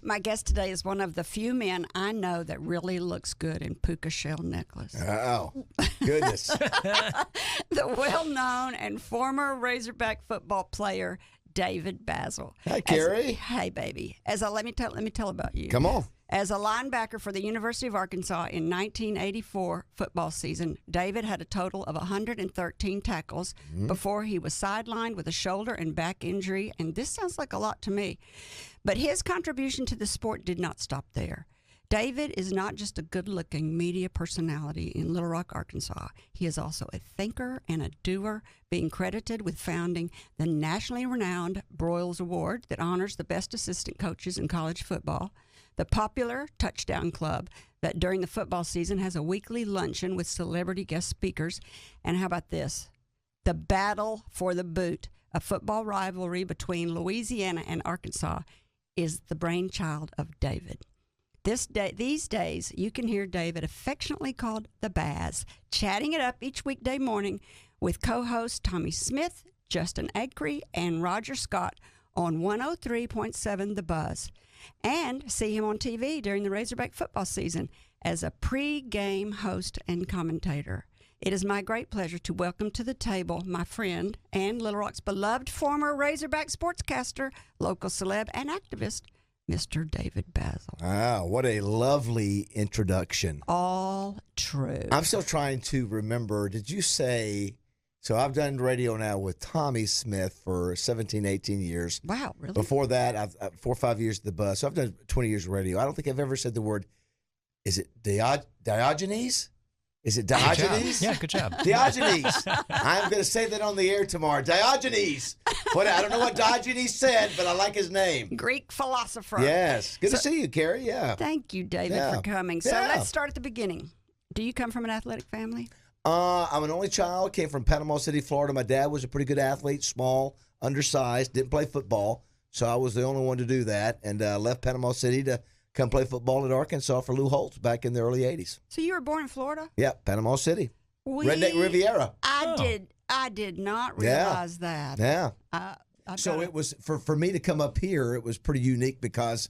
My guest today is one of the few men I know that really looks good in puka shell necklace. Oh, goodness. The well-known and former Razorback football player, David Bazzel. Hi, Kerry. Hey, baby. Let me tell about you. Come on. As a linebacker for the University of Arkansas in 1984 football season, David had a total of 113 tackles before he was sidelined with a shoulder and back injury, and this sounds like a lot to me. But his contribution to the sport did not stop there. David is not just a good-looking media personality in Little Rock, Arkansas. He is also a thinker and a doer, being credited with founding the nationally renowned Broyle Award that honors the best assistant coaches in college football, the popular Touchdown Club that during the football season has a weekly luncheon with celebrity guest speakers, and how about this? The Battle for the Boot, a football rivalry between Louisiana and Arkansas, is the brainchild of David. These days, you can hear David affectionately called the Bazz, chatting it up each weekday morning with co-hosts Tommy Smith, Justin Acree, and Roger Scott on 103.7 The Buzz. And see him on TV during the Razorback football season as a pre-game host and commentator. It is my great pleasure to welcome to the table my friend and Little Rock's beloved former Razorback sportscaster, local celeb, and activist, Mr. David Bazzel. Wow, what a lovely introduction. All true. I'm still trying to remember, did you say, so I've done radio now with Tommy Smith for 17, 18 years. Wow, really? Before that, I've 4 or 5 years at the Buzz. So I've done 20 years of radio. I don't think I've ever said the word, is it Diogenes? Is it Diogenes? Yeah, good job. Diogenes. I'm going to say that on the air tomorrow. Diogenes. I don't know what Diogenes said, but I like his name. Greek philosopher. Yes. Good to see you, Kerry. Yeah. Thank you, David, for coming. So let's start at the beginning. Do you come from an athletic family? I'm an only child. Came from Panama City, Florida. My dad was a pretty good athlete, small, undersized, didn't play football. So I was the only one to do that, and left Panama City to come play football at Arkansas for Lou Holtz back in the early 80s. So you were born in Florida? Yeah, Panama City. Redneck Riviera. I did not realize that. Yeah. So it was, for me to come up here, it was pretty unique because,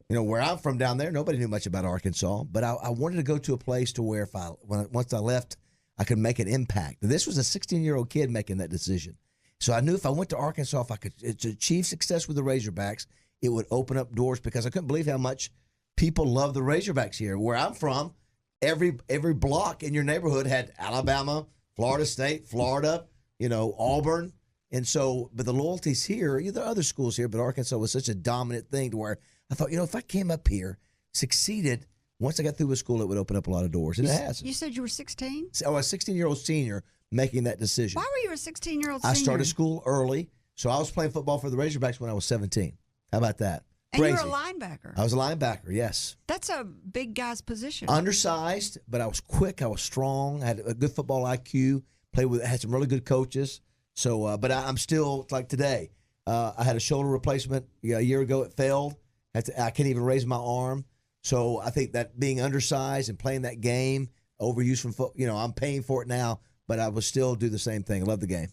where I'm from down there, nobody knew much about Arkansas. But I wanted to go to a place to where once I left, I could make an impact. And this was a 16-year-old kid making that decision. So I knew if I went to Arkansas, if I could achieve success with the Razorbacks, it would open up doors because I couldn't believe how much people love the Razorbacks here. Where I'm from, every block in your neighborhood had Alabama, Florida State, Florida, Auburn. And so, but the loyalties here, there are other schools here, but Arkansas was such a dominant thing to where I thought, if I came up here, succeeded, once I got through with school, it would open up a lot of doors. And it has. You said you were 16? So I was a 16-year-old senior making that decision. Why were you a 16-year-old senior? I started school early, so I was playing football for the Razorbacks when I was 17. How about that? And Crazy. you were a linebacker. I was a linebacker, yes. That's a big guy's position. Undersized, but I was quick. I was strong. I had a good football IQ. Had some really good coaches. So, but I'm still like today. I had a shoulder replacement a year ago. It failed. I can't even raise my arm. So I think that being undersized and playing that game, overuse from foot. I'm paying for it now, but I would still do the same thing. I love the game.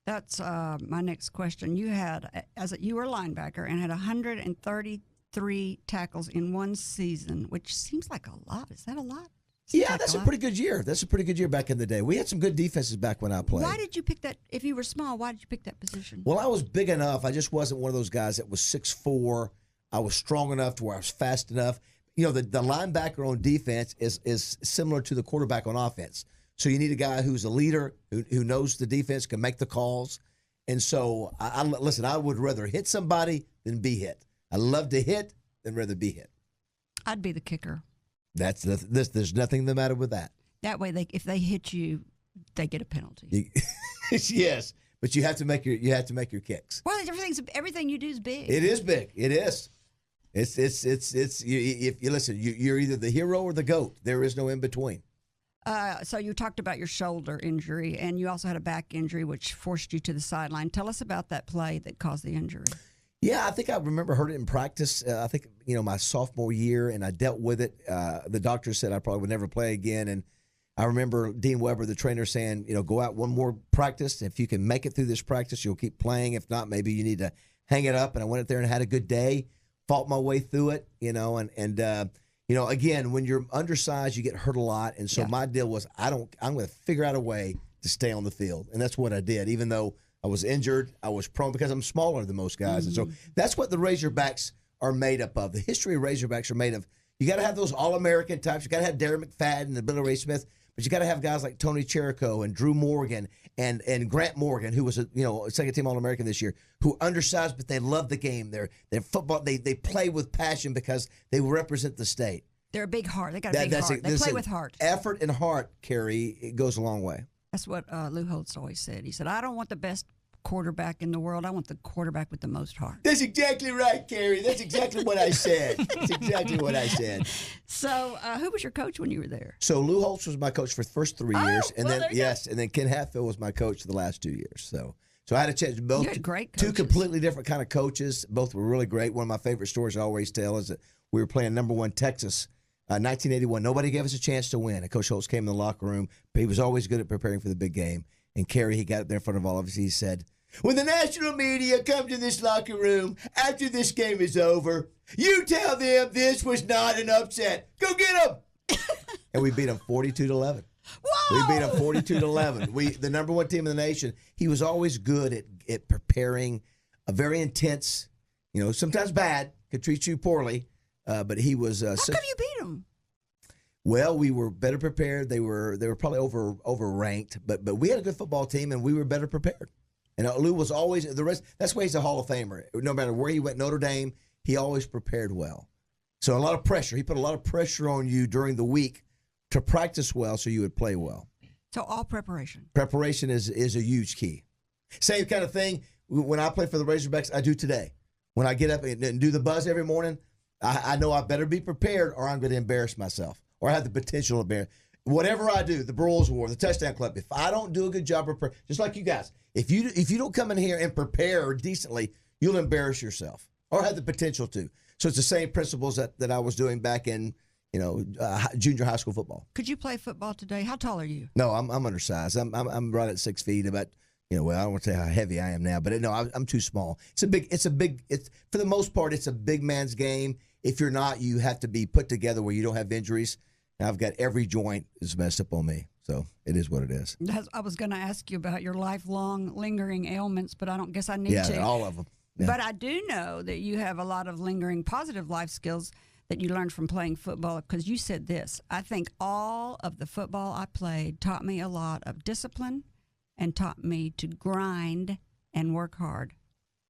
That's my next question. You were a linebacker and had 133 tackles in one season, which seems like a lot. Is that a lot? Yeah, that's a pretty good year. That's a pretty good year back in the day. We had some good defenses back when I played. Why did you pick that? If you were small, why did you pick that position? Well, I was big enough. I just wasn't one of those guys that was 6'4". I was strong enough to where I was fast enough. The linebacker on defense is similar to the quarterback on offense. So you need a guy who's a leader, who knows the defense, can make the calls. And so, listen, I would rather hit somebody than be hit. I love to hit than rather be hit. I'd be the kicker. There's nothing the matter with that. That way, if they hit you, they get a penalty. Yes, but you have to make your kicks. Well, everything you do is big. It is big. It is. It's if you listen, you're either the hero or the GOAT. There is no in between. So you talked about your shoulder injury, and you also had a back injury, which forced you to the sideline. Tell us about that play that caused the injury. Yeah, I think I remember heard it in practice. I think, my sophomore year, and I dealt with it. The doctor said I probably would never play again. And I remember Dean Weber, the trainer, saying, go out one more practice. If you can make it through this practice, you'll keep playing. If not, maybe you need to hang it up. And I went out there and had a good day. fought my way through it, again, when you're undersized, you get hurt a lot. And so my deal was, I'm going to figure out a way to stay on the field. And that's what I did. Even though I was injured, I was prone because I'm smaller than most guys. And so that's what the Razorbacks are made up of. The history of Razorbacks are made of, you got to have those All-American types. You got to have Darren McFadden and Billy Ray Smith. But you got to have guys like Tony Cherico and Drew Morgan and Grant Morgan, who was a second-team All-American this year, who undersized, but they love the game. They're football. They play with passion because they represent the state. They're a big heart. They got a big heart. They play with heart. Effort and heart, Kerry, it goes a long way. That's what Lou Holtz always said. He said, I don't want the best quarterback in the world. I want the quarterback with the most heart. That's exactly right, Kerry. That's exactly what I said. That's exactly what I said. So, who was your coach when you were there? So Lou Holtz was my coach for the first 3 years, and then and then Ken Hatfield was my coach for the last 2 years. So I had a chance. Both you had great coaches. Two completely different kind of coaches. Both were really great. One of my favorite stories I always tell is that we were playing number 1 Texas, 1981. Nobody gave us a chance to win. And Coach Holtz came in the locker room, but he was always good at preparing for the big game. And Kerry, he got up there in front of all of us. He said, when the national media comes in this locker room after this game is over, you tell them this was not an upset. Go get them. And we beat them 42-11. Whoa! We beat them 42-11. The number 1 team in the nation. He was always good at preparing a very intense, sometimes bad, could treat you poorly, but he was. How come you beat them? Well, we were better prepared. They were probably overranked, but we had a good football team and we were better prepared. And Lou was always the rest. That's why he's a Hall of Famer. No matter where he went, Notre Dame, he always prepared well. So a lot of pressure. He put a lot of pressure on you during the week to practice well, so you would play well. So all preparation. Preparation is a huge key. Same kind of thing when I play for the Razorbacks. I do today. When I get up and do the buzz every morning, I know I better be prepared, or I'm going to embarrass myself, or I have the potential to embarrass. Whatever I do, the Broyles War, the Touchdown Club, if I don't do a good job of preparing, just like you guys, if you don't come in here and prepare decently, you'll embarrass yourself or have the potential to. So it's the same principles that I was doing back in junior high school football. Could you play football today? How tall are you? No, I'm undersized. I'm right at 6 feet. About I don't want to say how heavy I am now, but no, I'm too small. It's for the most part, it's a big man's game. If you're not, you have to be put together where you don't have injuries. Now I've got every joint is messed up on me, so it is what it is. I was going to ask you about your lifelong lingering ailments, but I don't guess I need to. Yeah, all of them. Yeah. But I do know that you have a lot of lingering positive life skills that you learned from playing football, because you said this: I think all of the football I played taught me a lot of discipline and taught me to grind and work hard.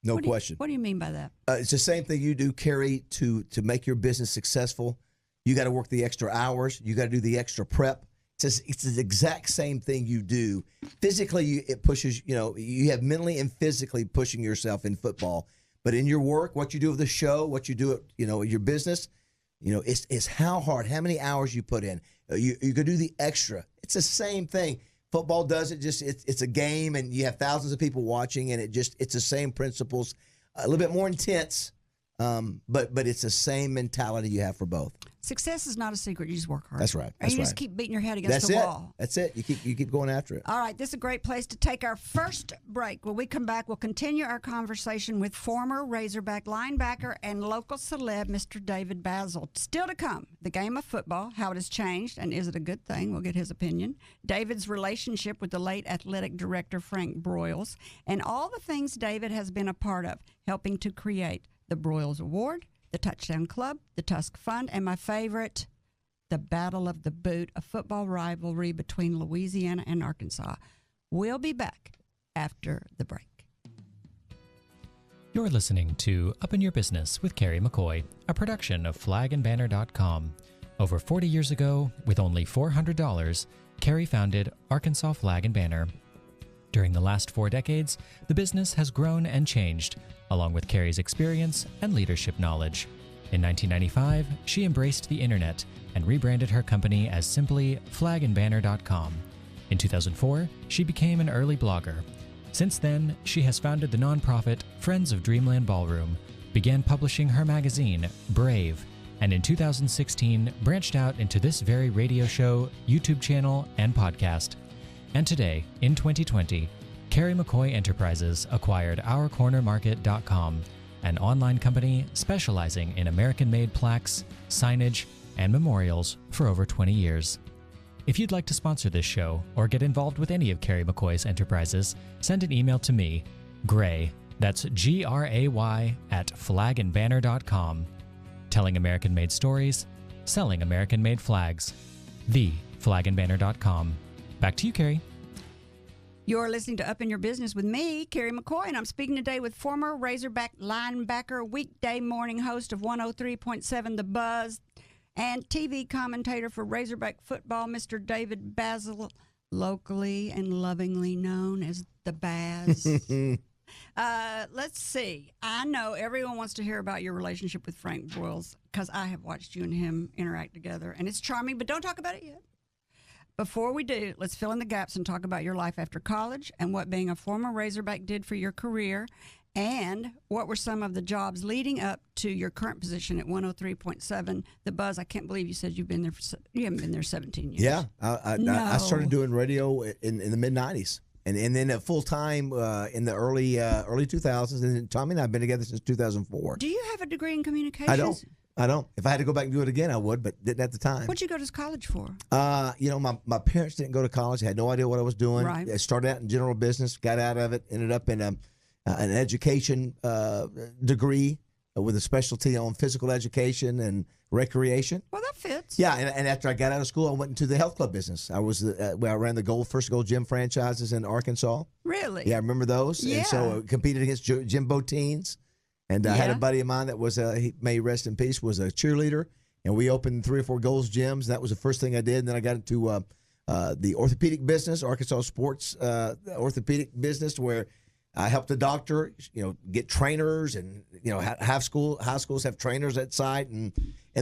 No question. What do you mean by that? It's the same thing you do, Kerry, to make your business successful. You got to work the extra hours. You got to do the extra prep. It's the exact same thing you do. Physically, it pushes, you have mentally and physically pushing yourself in football. But in your work, what you do with the show, what you do at, your business, it's how hard, how many hours you put in. You can do the extra. It's the same thing. Football does it. It's a game, and you have thousands of people watching, and it's the same principles, a little bit more intense, but it's the same mentality you have for both. Success is not a secret. You just work hard. That's right. And you just keep beating your head against the wall. That's it. You keep going after it. All right. This is a great place to take our first break. When we come back, we'll continue our conversation with former Razorback linebacker and local celeb, Mr. David Bazzel. Still to come, the game of football, how it has changed, and is it a good thing? We'll get his opinion. David's relationship with the late athletic director, Frank Broyles, and all the things David has been a part of, helping to create the Broyles Award, the Touchdown Club, the Tusk Fund, and my favorite, the Battle of the Boot, a football rivalry between Louisiana and Arkansas. We'll be back after the break. You're listening to Up in Your Business with Kerry McCoy, a production of flagandbanner.com. Over 40 years ago, with only $400, Kerry founded Arkansas Flag and Banner. During the last 4 decades, the business has grown and changed, along with Kerry's experience and leadership knowledge. In 1995, she embraced the internet and rebranded her company as simply flagandbanner.com. In 2004, she became an early blogger. Since then, she has founded the nonprofit Friends of Dreamland Ballroom, began publishing her magazine, Brave, and in 2016 branched out into this very radio show, YouTube channel, and podcast. And today, in 2020, Kerry McCoy Enterprises acquired OurCornerMarket.com an online company specializing in American-made plaques, signage, and memorials for over 20 years. If you'd like to sponsor this show or get involved with any of Kerry McCoy's enterprises, send an email to me, Gray, that's Gray, at flagandbanner.com. Telling American-made stories, selling American-made flags. TheFlagandBanner.com. Back to you, Kerry. You're listening to Up in Your Business with me, Kerry McCoy, and I'm speaking today with former Razorback linebacker, weekday morning host of 103.7 The Buzz, and TV commentator for Razorback football, Mr. David Bazzel, locally and lovingly known as the Bazz. Let's see. I know everyone wants to hear about your relationship with Frank Broyle because I have watched you and him interact together, and it's charming, but don't talk about it yet. Before we do, let's fill in the gaps and talk about your life after college and what being a former Razorback did for your career, and what were some of the jobs leading up to your current position at 103.7 The Buzz. I can't believe you said you haven't been there 17 years. Yeah, I started doing radio in the mid-'90s. And then at full time in the early 2000s, and then Tommy and I have been together since 2004. Do you have a degree in communications? I don't. If I had to go back and do it again, I would, but didn't at the time. What'd you go to college for? My parents didn't go to college. They had no idea what I was doing. Right. I started out in general business, got out of it, ended up in an education degree with a specialty on physical education and recreation. Well, that fits. Yeah, and after I got out of school, I went into the health club business. I ran the first Gold Gym franchises in Arkansas. Really? Yeah, I remember those. Yeah. And so I competed against Jimbo teens. And I had a buddy of mine that was, he may rest in peace, was a cheerleader. And we opened 3 or 4 Gold's gyms. That was the first thing I did. And then I got into the orthopedic business, Arkansas sports orthopedic business, where I helped the doctor, get trainers, and high schools have trainers at site, and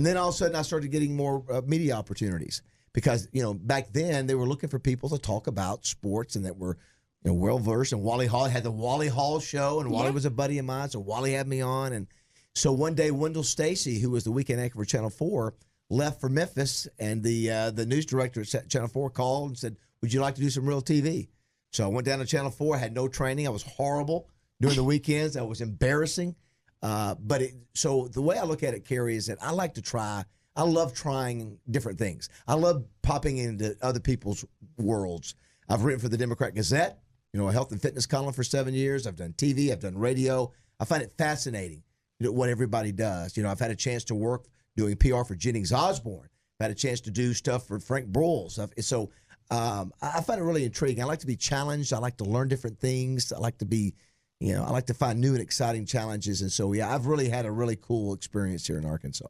then all of a sudden I started getting more media opportunities because back then they were looking for people to talk about sports and that were well versed. And Wally Hall had the Wally Hall show, and Wally was a buddy of mine, so Wally had me on. And so one day Wendell Stacy, who was the weekend anchor for Channel 4, left for Memphis, and the news director at Channel 4 called and said, "Would you like to do some real TV?" So I went down to Channel 4. I had no training. I was horrible during the weekends. I was embarrassing. So the way I look at it, Kerry, is that I like to try. I love trying different things. I love popping into other people's worlds. I've written for the Democrat Gazette, a health and fitness column for 7 years. I've done TV. I've done radio. I find it fascinating, what everybody does. I've had a chance to work doing PR for Jennings Osborne. I've had a chance to do stuff for Frank Broyle. So I find it really intriguing. I like to be challenged. I like to learn different things. I like to be, I like to find new and exciting challenges. And so, I've really had a really cool experience here in Arkansas.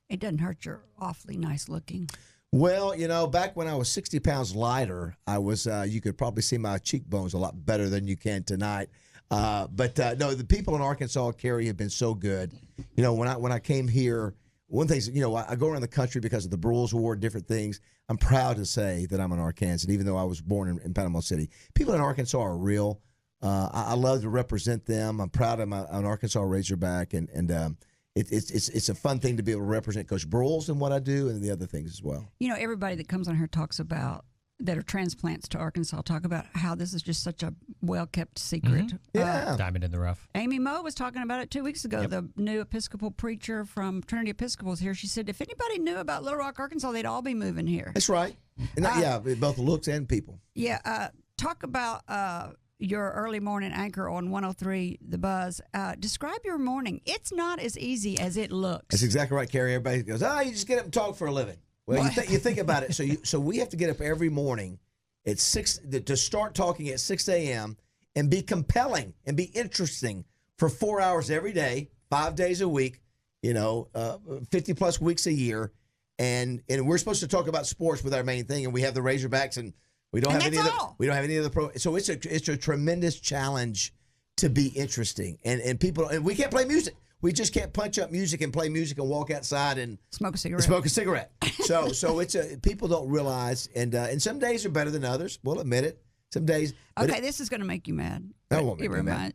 It doesn't hurt you're awfully nice looking. Well, back when I was 60 pounds lighter, I was, you could probably see my cheekbones a lot better than you can tonight. No, the people in Arkansas, Kerry, have been so good. When I came here, one thing is, I go around the country because of the Broyles Award, different things. I'm proud to say that I'm an Arkansan, even though I was born in Panama City. People in Arkansas are real. I love to represent them. I'm proud I'm an Arkansas Razorback, and it's a fun thing to be able to represent Coach Broyles in what I do and the other things as well. Everybody that comes on here talks about that are transplants to Arkansas talk about how this is just such a well-kept secret. Mm-hmm. Yeah. Diamond in the rough. Amy Moe was talking about it 2 weeks ago. Yep. The new Episcopal preacher from Trinity Episcopal is here. She said if anybody knew about Little Rock, Arkansas, they'd all be moving here. That's right. And both looks and people. Yeah. Talk about your early morning anchor on 103 The Buzz. Describe your morning. It's not as easy as it looks. That's exactly right, Kerry. Everybody goes, you just get up and talk for a living. Well, you think about it. So we have to get up every morning at 6 to start talking at 6 a.m. and be compelling and be interesting for 4 hours every day, 5 days a week, 50 plus weeks a year. And we're supposed to talk about sports with our main thing, and we have the Razorbacks, and we don't have any other pro. So it's a tremendous challenge to be interesting, and people, and we can't play music. We just can't punch up music and play music and walk outside and smoke a cigarette. So it's people don't realize, and some days are better than others. We'll admit it. Some days. Okay, this is going to make you mad. That won't make me mad.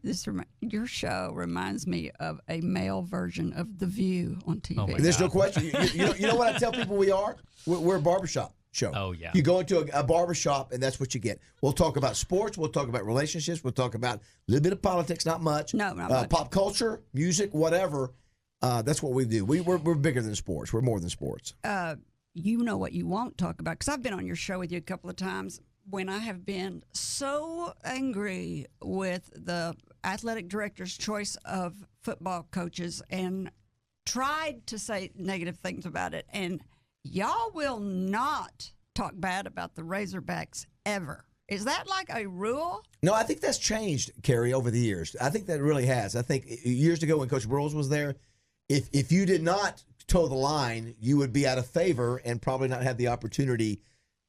Your show reminds me of a male version of The View on TV. There's no question. You know what I tell people we are? We're a barbershop. show. Oh, yeah. You go into a barber shop, and that's what you get. We'll talk about sports. We'll talk about relationships. We'll talk about a little bit of politics, not much. No, not much. Pop culture, music, whatever. That's what we do. We're bigger than sports. We're more than sports. You know what you won't talk about, because I've been on your show with you a couple of times when I have been so angry with the athletic director's choice of football coaches and tried to say negative things about it. And y'all will not talk bad about the Razorbacks ever. Is that like a rule? No, I think that's changed, Kerry, over the years. I think that really has. I think years ago when Coach Broyle was there, if you did not toe the line, you would be out of favor and probably not have the opportunity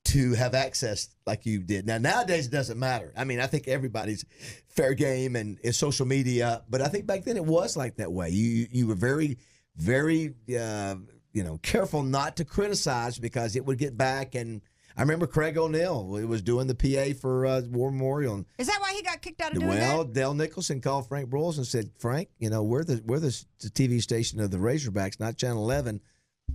to have access like you did. Now, nowadays, it doesn't matter. I mean, I think everybody's fair game and is social media, but I think back then it was like that way. You were very, very, careful not to criticize because it would get back. And I remember Craig O'Neill was doing the PA for War Memorial. And, is that why he got kicked out of doing that? Well, Dale Nicholson called Frank Broyles and said, Frank, we're the TV station of the Razorbacks, not Channel 11.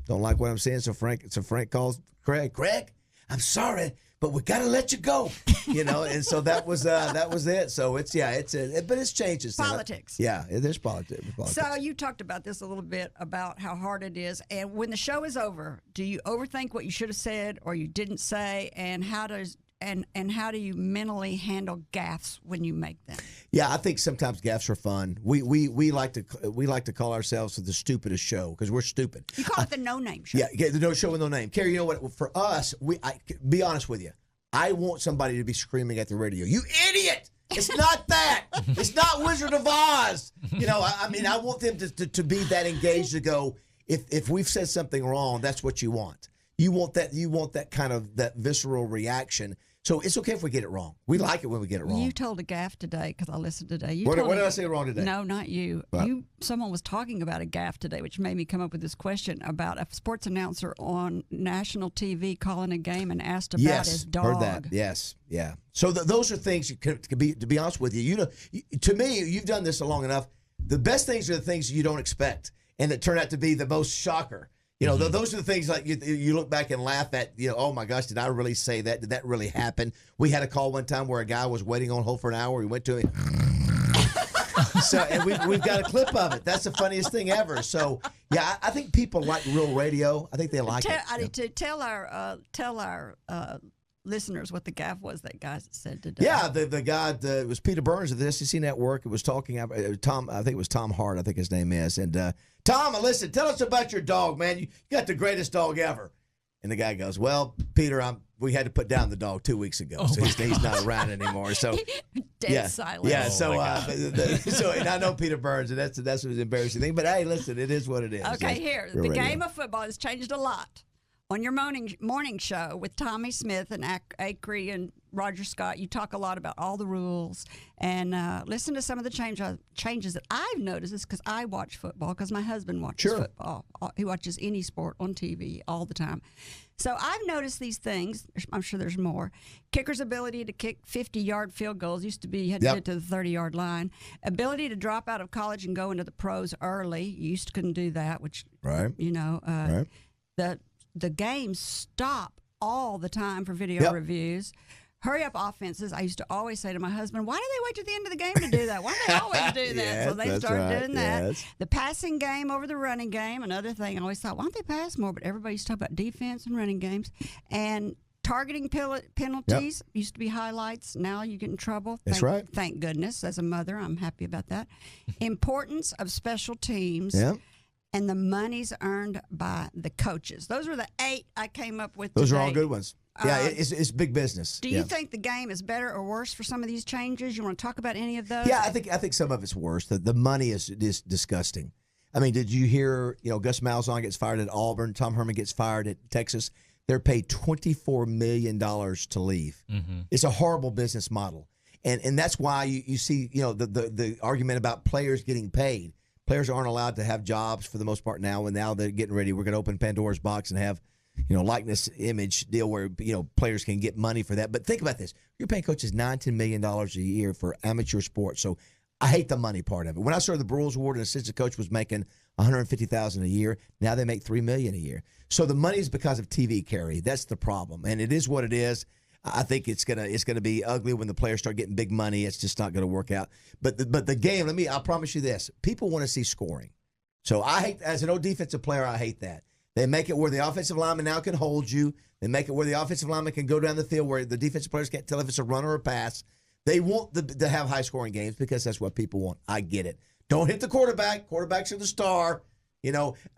Don't like what I'm saying. So Frank calls Craig, I'm sorry, but we got to let you go, and so that was it. So but it's changes. Politics. Yeah, there's politics. So you talked about this a little bit about how hard it is, and when the show is over, do you overthink what you should have said or you didn't say, and how do you mentally handle gaffes when you make them? Yeah, I think sometimes gaffes are fun. We like to call ourselves the stupidest show because we're stupid. You call it the no name show. Yeah, the no show with no name. Kerry, you know what? For us, be honest with you. I want somebody to be screaming at the radio, "You idiot! It's not that. It's not Wizard of Oz." I want them to be that engaged to go. If we've said something wrong, that's what you want. You want that kind of that visceral reaction. So it's okay if we get it wrong. We like it when we get it wrong. You told a gaffe today because I listened today. What did I say wrong today? No, not you. What? Someone was talking about a gaffe today, which made me come up with this question about a sports announcer on national TV calling a game and asked about his dog. Heard that. Yes, yeah. So those are things you could be. To be honest with you, to me, you've done this long enough. The best things are the things you don't expect and that turn out to be the most shocker. Those are the things like you look back and laugh at, oh my gosh, did I really say that? Did that really happen? We had a call one time where a guy was waiting on hold for an hour. He went to him. And we've got a clip of it. That's the funniest thing ever. So, yeah, I think people like real radio. I think they like it. I need to tell our listeners what the gaffe was that guy said today. Yeah, the guy, it was Peter Burns of the SEC Network. It was talking about Tom, I think it was Tom Hart, I think his name is. And Tom, listen, tell us about your dog, man. You got the greatest dog ever. And the guy goes, well, Peter, we had to put down the dog 2 weeks ago, so he's not around anymore. So dead silence. Yeah, and I know Peter Burns, and that's an embarrassing thing. But hey, listen, it is what it is. Okay, here, the game of football has changed a lot. On your morning show with Tommy Smith and Acree and Roger Scott, you talk a lot about all the rules and listen to some of the changes that I've noticed. Because I watch football because my husband watches football. He watches any sport on TV all the time. So I've noticed these things. I'm sure there's more. Kicker's ability to kick 50-yard field goals used to be you had to get to the 30-yard line. Ability to drop out of college and go into the pros early. You used to couldn't do that, which The games stop all the time for video reviews. Hurry-up offenses. I used to always say to my husband, why do they wait to the end of the game to do that? Why do they always do that? Yes, so they started doing that. Yes. The passing game over the running game, another thing. I always thought, why don't they pass more? But everybody used to talk about defense and running games. And targeting penalties used to be highlights. Now you get in trouble. That's right. Thank goodness. As a mother, I'm happy about that. Importance of special teams. Yeah. And the money's earned by the coaches. Those were the 8 I came up with Those today. are all good ones. Yeah, it's big business. Do you think the game is better or worse for some of these changes? You want to talk about any of those? Yeah, I think some of it's worse. The money is disgusting. I mean, did you hear, Gus Malzahn gets fired at Auburn, Tom Herman gets fired at Texas. They're paid $24 million to leave. Mm-hmm. It's a horrible business model. And that's why you see, the argument about players getting paid. Players aren't allowed to have jobs for the most part now, and now they're getting ready. We're going to open Pandora's box and have, likeness image deal where, players can get money for that. But think about this. You're paying coaches $9-10 million a year for amateur sports. So I hate the money part of it. When I started the Broyles Award, an assistant coach was making $150,000 a year. Now they make $3 million a year. So the money is because of TV, Kerry. That's the problem, and it is what it is. I think it's gonna be ugly when the players start getting big money. It's just not gonna work out. But the game, I promise you this: people want to see scoring. So I hate, as an old defensive player, I hate that. They make it where the offensive lineman now can hold you. They make it where the offensive lineman can go down the field where the defensive players can't tell if it's a run or a pass. They want to have high-scoring games because that's what people want. I get it. Don't hit the quarterback. Quarterbacks are the star.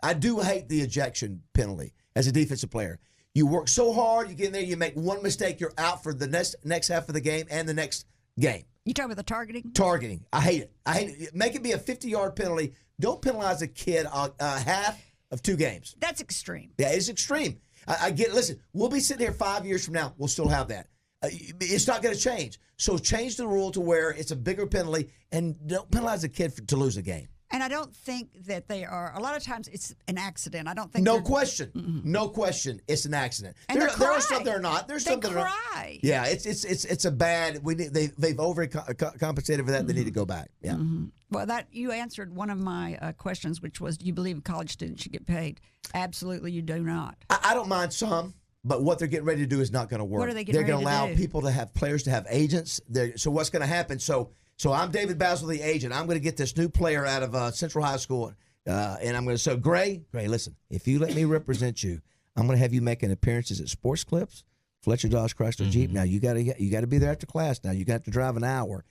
I do hate the ejection penalty as a defensive player. You work so hard, you get in there, you make one mistake, you're out for the next half of the game and the next game. You talking about the targeting? Targeting. I hate it. Make it be a 50-yard penalty. Don't penalize a kid on half of 2 games. That's extreme. Yeah, it's extreme. I get it. Listen, we'll be sitting here 5 years from now. We'll still have that. It's not going to change. So change the rule to where it's a bigger penalty and don't penalize a kid to lose a game. And I don't think that they are. A lot of times it's an accident. I don't think. No question. Mm-hmm. No question. It's an accident. And there are some that are not. There's some that are not. Yeah, it's a bad. They've overcompensated for that. Mm-hmm. They need to go back. Yeah. Mm-hmm. Well, you answered one of my questions, which was, do you believe college students should get paid? Absolutely, you do not. I don't mind some. But what they're getting ready to do is not going to work. What are they getting ready to do? They're going to allow players to have agents. So what's going to happen? So I'm David Bazzel, the agent. I'm going to get this new player out of Central High School, and I'm going to say, Gray, listen, if you let me represent you, I'm going to have you making appearances at Sports Clips, Fletcher Dodge Chrysler Jeep. Now you got to be there after class. Now you got to drive an hour,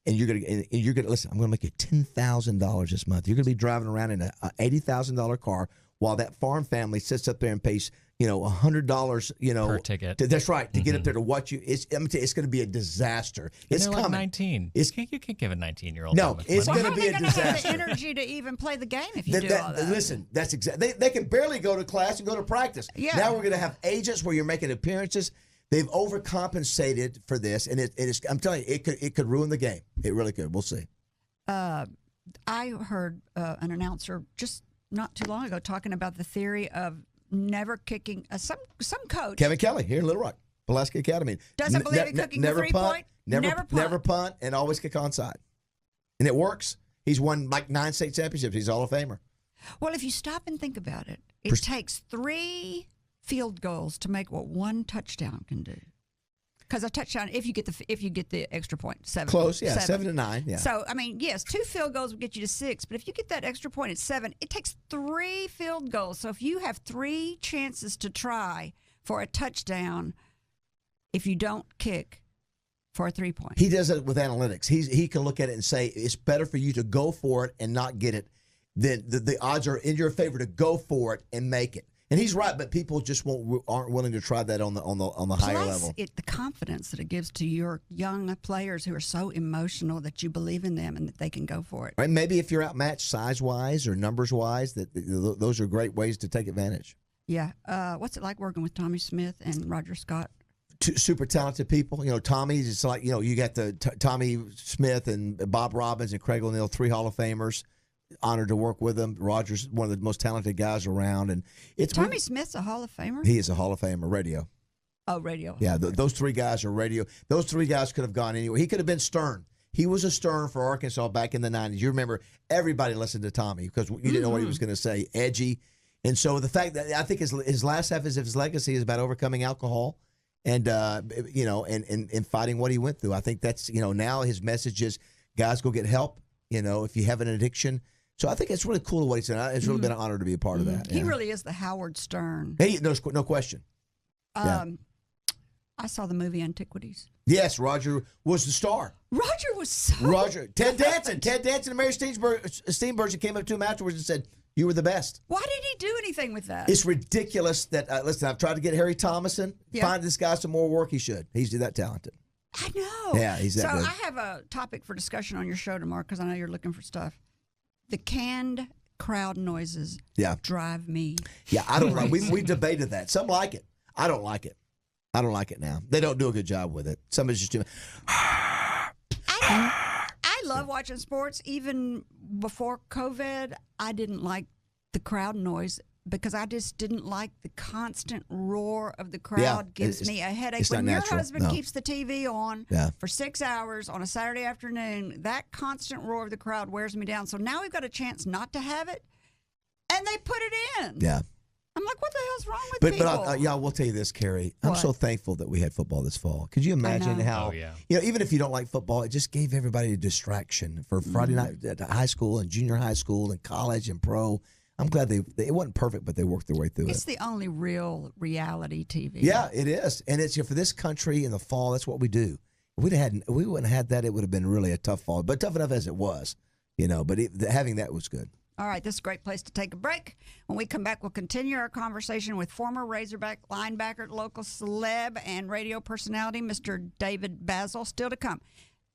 and you're going to listen. I'm going to make you $10,000 this month. You're going to be driving around in a $80,000 car while that farm family sits up there and pays $100, per ticket. That's right, to get up there to watch you. It's going to be a disaster. It's coming. Like 19. You can't give a 19-year-old. No, it's going to be a disaster. How are they going to have the energy to even play the game if you do all that? Listen, that's exactly. They can barely go to class and go to practice. Yeah. Now we're going to have agents where you're making appearances. They've overcompensated for this, and it is. I'm telling you, it could ruin the game. It really could. We'll see. I heard an announcer just not too long ago talking about the theory of never kicking some coach. Kevin Kelly here in Little Rock, Pulaski Academy. Doesn't believe in kicking the 3-point. Never punt, and always kick onside. And it works. He's won like 9 state championships. He's a Hall of Famer. Well, if you stop and think about it, it takes 3 field goals to make what 1 touchdown can do. Because a touchdown, if you get the extra point, 7. Close, yeah, 7 to 9, yeah. So yes, 2 field goals will get you to 6, but if you get that extra point at 7, it takes 3 field goals. So if you have 3 chances to try for a touchdown, if you don't kick for a 3-point, he does it with analytics. He can look at it and say it's better for you to go for it and not get it. Then the odds are in your favor to go for it and make it. And he's right, but people just aren't willing to try that on the higher level. The confidence that it gives to your young players who are so emotional that you believe in them and that they can go for it. Right? Maybe if you're outmatched size-wise or numbers-wise, those are great ways to take advantage. Yeah. What's it like working with Tommy Smith and Roger Scott? 2 super talented people. Tommy's, it's like, you got the Tommy Smith and Bob Robbins and Craig O'Neill, 3 Hall of Famers. Honored to work with him. Roger's one of the most talented guys around, and Tommy Smith's a Hall of Famer. He is a Hall of Famer. Radio. Oh, radio. Yeah, those 3 guys are radio. Those 3 guys could have gone anywhere. He could have been Stern. He was a Stern for Arkansas back in the 90s. You remember everybody listened to Tommy because you didn't know what he was going to say. Edgy, and so the fact that I think his last half of his legacy is about overcoming alcohol, and and fighting what he went through. I think that's now his message is, guys, go get help. If you have an addiction. So I think it's really cool what he said. It's really been an honor to be a part of that. He really is the Howard Stern. Hey, no question. I saw the movie Antiquities. Yes, Roger was the star. Roger was so Ted Danson and Mary Steenburgen came up to him afterwards and said, "You were the best." Why did he do anything with that? It's ridiculous that listen. I've tried to get Harry Thomason. Find this guy some more work. He should. He's that talented. I know. Yeah, he's that good. So I have a topic for discussion on your show tomorrow because I know you're looking for stuff. The canned crowd noises drive me. Yeah, I don't like. We debated that. Some like it. I don't like it. I don't like it now. They don't do a good job with it. Some is just doing. I love watching sports. Even before COVID, I didn't like the crowd noise because I just didn't like the constant roar of the crowd. Gives me a headache. It's when not your natural. husband keeps the TV on for 6 hours on a Saturday afternoon, that constant roar of the crowd wears me down. So now we've got a chance not to have it. And they put it in. Yeah. I'm like, what the hell's wrong with people? But I will tell you this, Kerry. I'm What? so thankful that we had football this fall. Could you imagine how, even if you don't like football, it just gave everybody a distraction for Friday night at high school and junior high school and college and pro. I'm glad it wasn't perfect, but they worked their way through it. It's the only real reality TV. Yeah, it is. And it's for this country in the fall, that's what we do. If we wouldn't have had that, it would have been really a tough fall. But tough enough as it was, but having that was good. All right, this is a great place to take a break. When we come back, we'll continue our conversation with former Razorback linebacker, local celeb, and radio personality, Mr. David Bazzel. Still to come,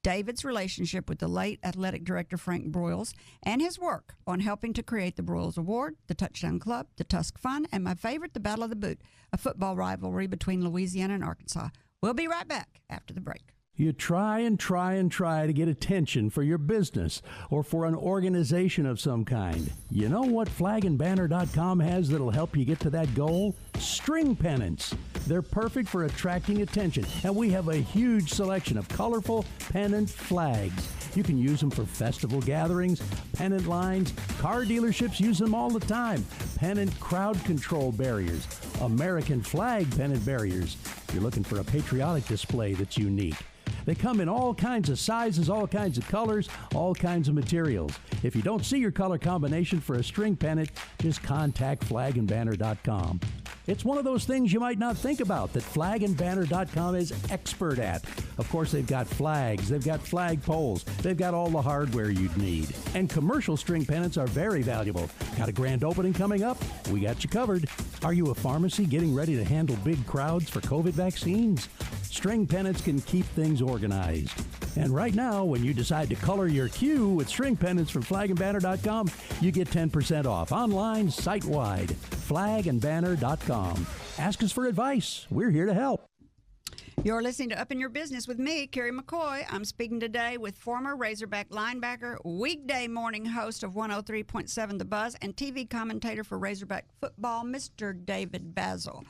David's relationship with the late athletic director Frank Broyles and his work on helping to create the Broyles Award, the Touchdown Club, the Tusk Fund, and my favorite, the Battle of the Boot, a football rivalry between Louisiana and Arkansas. We'll be right back after the break. You try and try and try to get attention for your business or for an organization of some kind. You know what flagandbanner.com has that'll help you get to that goal? String pennants. They're perfect for attracting attention, and we have a huge selection of colorful pennant flags. You can use them for festival gatherings, pennant lines, car dealerships use them all the time. Pennant crowd control barriers, American flag pennant barriers. You're looking for a patriotic display that's unique. They come in all kinds of sizes, all kinds of colors, all kinds of materials. If you don't see your color combination for a string pennant, just contact flagandbanner.com. It's one of those things you might not think about that flagandbanner.com is expert at. Of course, they've got flags, they've got flag poles, they've got all the hardware you'd need. And commercial string pennants are very valuable. Got a grand opening coming up? We got you covered. Are you a pharmacy getting ready to handle big crowds for COVID vaccines? String pennants can keep things organized. And right now, when you decide to color your queue with string pennants from flagandbanner.com, you get 10% off online, site-wide. Flagandbanner.com. Ask us for advice. We're here to help. You're listening to Up in Your Business with me, Kerry McCoy. I'm speaking today with former Razorback linebacker, weekday morning host of 103.7 The Buzz, and TV commentator for Razorback football, Mr. David Bazzel.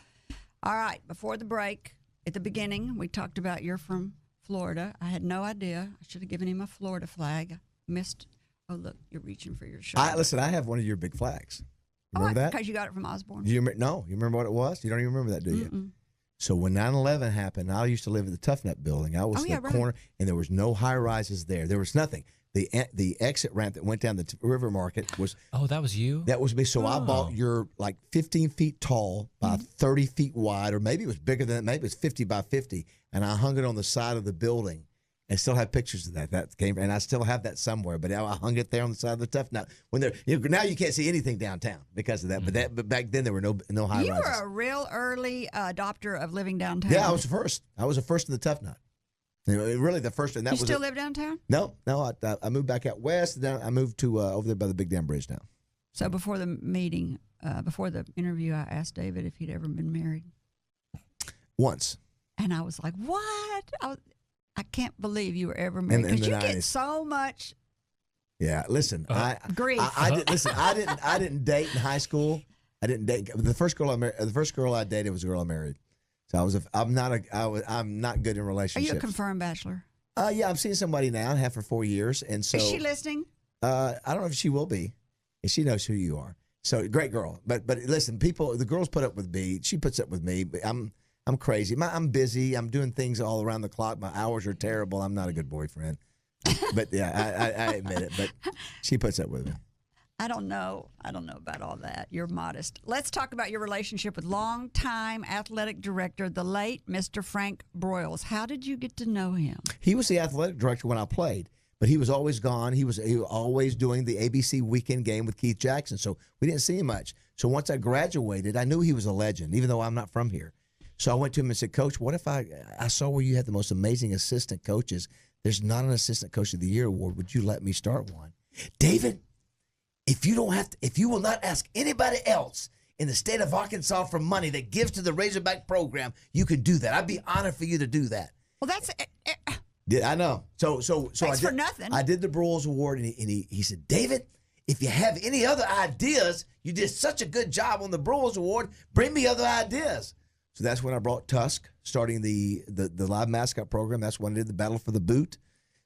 All right, before the break, at the beginning, we talked about you're from Florida. I had no idea. I should have given him a Florida flag. Missed. Oh, look, you're reaching for your shirt. Listen, I have one of your big flags. Remember that? Because you got it from Osborne. No, you remember what it was? You don't even remember that, do you? Mm-mm. So when 9/11 happened, I used to live at the Tough Nut building. I was in the corner, and there was no high rises there. There was nothing. The exit ramp that went down the river market was. Oh, that was you? That was me. So I bought your 15 feet tall by 30 feet wide, or maybe it was bigger than that. Maybe it was 50 by 50, and I hung it on the side of the building. And still have pictures of that. That came, and I still have that somewhere. But I hung it there on the side of the Tough Nut. Now you can't see anything downtown because of that. But back then there were no high rises. You were a real early adopter of living downtown. Yeah, I was the first. I was the first in the Tough Nut. Really the first. And that you still live downtown? No. I moved back out west. I moved to over there by the Big Dam Bridge now. So before the meeting, before the interview, I asked David if he'd ever been married. Once. And I was like, what? I can't believe you were ever married because you get so much. Yeah, listen, grief. I didn't date in high school. I didn't date. The first girl I dated was a girl I married. So I'm not good in relationships. Are you a confirmed bachelor? Yeah, I'm seeing somebody now. I have for 4 years, and so is she listening? I don't know if she will be. And she knows who you are. So great girl. But listen, the girls put up with me. She puts up with me. I'm crazy. I'm busy. I'm doing things all around the clock. My hours are terrible. I'm not a good boyfriend. But yeah, I admit it. But she puts up with me. I don't know about all that. You're modest. Let's talk about your relationship with longtime athletic director, the late Mr. Frank Broyles. How did you get to know him? He was the athletic director when I played, but he was always gone. He was always doing the ABC weekend game with Keith Jackson, so we didn't see him much. So once I graduated, I knew he was a legend, even though I'm not from here. So I went to him and said, Coach, what if I saw where you had the most amazing assistant coaches. There's not an Assistant Coach of the Year award. Would you let me start one? David, if you will not ask anybody else in the state of Arkansas for money that gives to the Razorback program, you could do that. I'd be honored for you to do that. Well, that's I know. So thanks for nothing. I did the Broyles Award, and he said, David, if you have any other ideas, you did such a good job on the Broyles Award. Bring me other ideas. So that's when I brought Tusk, starting the live mascot program. That's when I did the Battle for the Boot.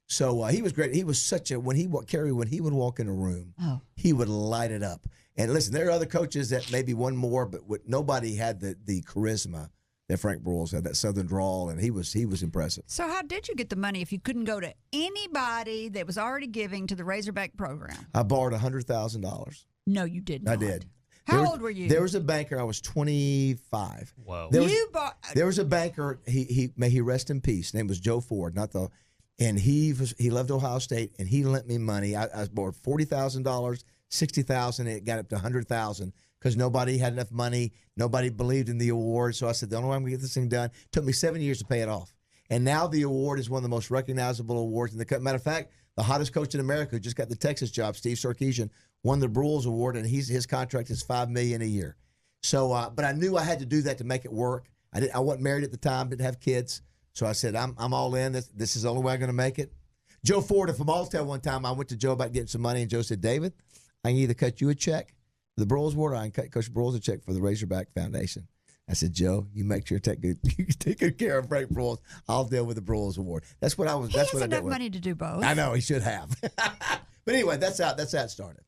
So he was great. He was such a Kerry, when he would walk in a room, he would light it up. And listen, there are other coaches that maybe won more, but nobody had the charisma that Frank Broyles had, that Southern drawl, and he was impressive. So how did you get the money if you couldn't go to anybody that was already giving to the Razorback program? I borrowed $100,000. No, you did not. I did. How old were you? There was a banker. I was 25. Whoa. There was a banker. He may he rest in peace. His name was Joe Ford. And he loved Ohio State, and he lent me money. I borrowed $40,000, $60,000. It got up to $100,000 because nobody had enough money. Nobody believed in the award. So I said, the only way I'm going to get this thing done. It took me 7 years to pay it off. And now the award is one of the most recognizable awards in the country. Matter of fact, the hottest coach in America who just got the Texas job, Steve Sarkisian, won the Broyles Award, and his contract is $5 million a year. So, but I knew I had to do that to make it work. I wasn't married at the time, didn't have kids. So I said, I'm all in. This is the only way I'm going to make it. Joe Ford from Alltel one time, I went to Joe about getting some money, and Joe said, David, I can either cut you a check for the Broyles Award, or I can cut Coach Broyles a check for the Razorback Foundation. I said, Joe, you make sure you take good care of Frank Broyles. I'll deal with the Broyles Award. That's what I was. He that's has what I did. Enough money to do both. I know he should have. But anyway, that's how it started.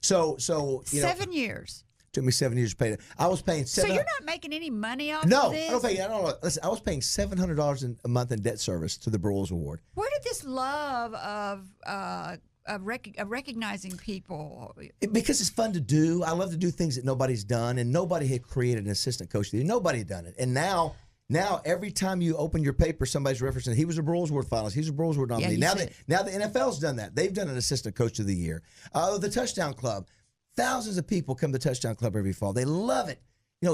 So 7 years. Took me 7 years to pay it. I was paying $700. So you're not making any money off No, of this? I don't pay. I don't know. Listen, I was paying $700 a month in debt service to the Broyles Award. Where did this love of recognizing people? Because it's fun to do. I love to do things that nobody's done, and nobody had created an assistant coach. Nobody had done it. And now every time you open your paper, somebody's referencing, he was a Broyles Award finalist. He's a Broyles Award nominee. Yeah, now the NFL's done that. They've done an assistant coach of the year. The Touchdown Club. Thousands of people come to Touchdown Club every fall. They love it.